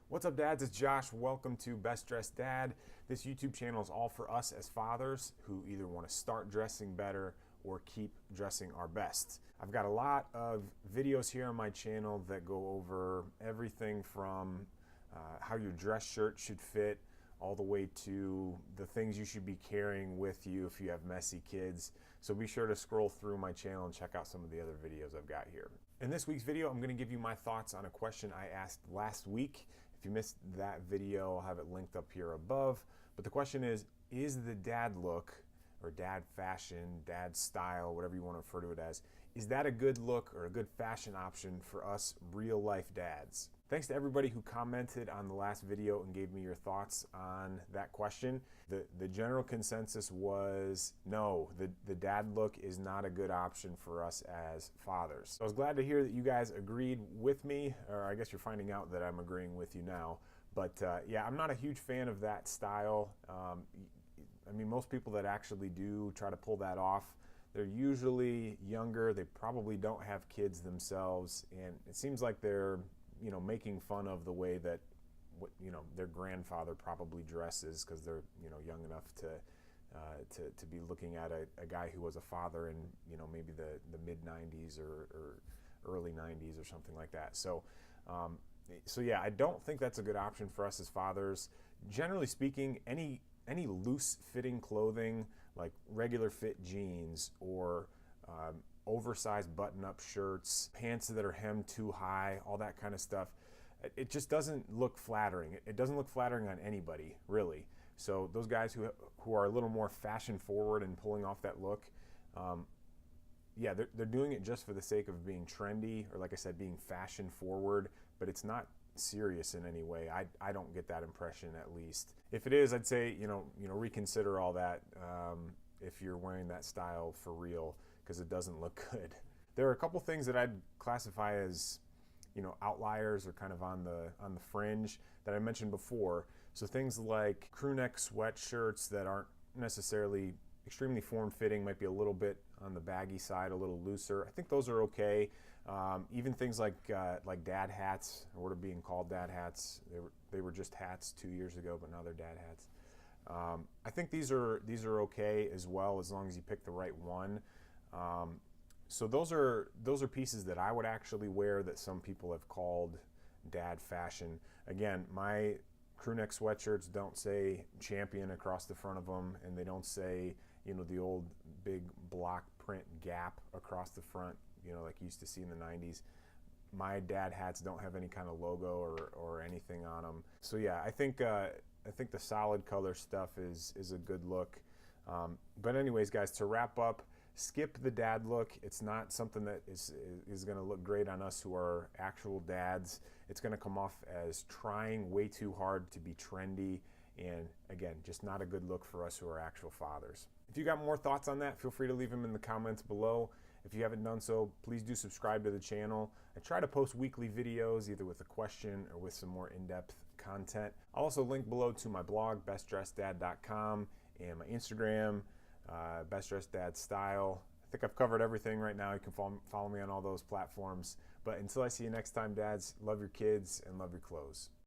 What's up, dads? It's Josh. Welcome to Best Dressed Dad. This YouTube channel is all for us as fathers who either want to start dressing better or keep dressing our best. I've got a lot of videos here on my channel that go over everything from how your dress shirt should fit all the way to the things you should be carrying with you if you have messy kids. So be sure to scroll through my channel and check out some of the other videos I've got here. In this week's video, I'm going to give you my thoughts on a question I asked last week. If you missed that video, I'll have it linked up here above. But the question is the dad look, or dad fashion, dad style, whatever you want to refer to it as, is that a good look or a good fashion option for us real life dads? Thanks to everybody who commented on the last video and gave me your thoughts on that question. The general consensus was no, the dad look is not a good option for us as fathers. So I was glad to hear that you guys agreed with me, or I guess you're finding out that I'm agreeing with you now. But yeah, I'm not a huge fan of that style. I mean, most people that actually do try to pull that off, they're usually younger. They probably don't have kids themselves, and it seems like they're making fun of the way that their grandfather probably dresses because they're young enough to be looking at a guy who was a father in maybe the mid 90s or early 90s or something like that. So yeah, I don't think that's a good option for us as fathers. Generally speaking, any loose fitting clothing like regular fit jeans or oversized button-up shirts, pants that are hemmed too high, all that kind of stuff, it just doesn't look flattering. It doesn't look flattering on anybody, really. So those guys who are a little more fashion forward and pulling off that look, yeah, they're doing it just for the sake of being trendy, or like I said, being fashion forward, but it's not serious in any way. I don't get that impression, at least. If it is, I'd say reconsider all that if you're wearing that style for real, because it doesn't look good. There are a couple things that I'd classify as outliers, or kind of on the fringe, that I mentioned before. So things like crew neck sweatshirts that aren't necessarily extremely form-fitting, might be a little bit on the baggy side, a little looser. I think those are okay. Even things like dad hats, or what are being called dad hats. They were just hats 2 years ago, but now they're dad hats. I think these are okay as well, as long as you pick the right one. So those are pieces that I would actually wear that some people have called dad fashion. Again, my crew neck sweatshirts don't say Champion across the front of them, and they don't say the old big block print Gap across the front, like you used to see in the 90s. My dad hats don't have any kind of logo or anything on them. So yeah, I think the solid color stuff is a good look. But anyways, guys, to wrap up, skip the dad look. It's not something that is going to look great on us who are actual dads. It's going to come off as trying way too hard to be trendy, and again, just not a good look for us who are actual fathers. If you got more thoughts on that, feel free to leave them in the comments below. If you haven't done so, please do subscribe to the channel. I try to post weekly videos, either with a question or with some more in-depth content. I'll also link below to my blog, bestdresseddad.com, and my Instagram, Best Dressed Dad Style. I think I've covered everything right now. You can follow me on all those platforms. But until I see you next time, dads, love your kids and love your clothes.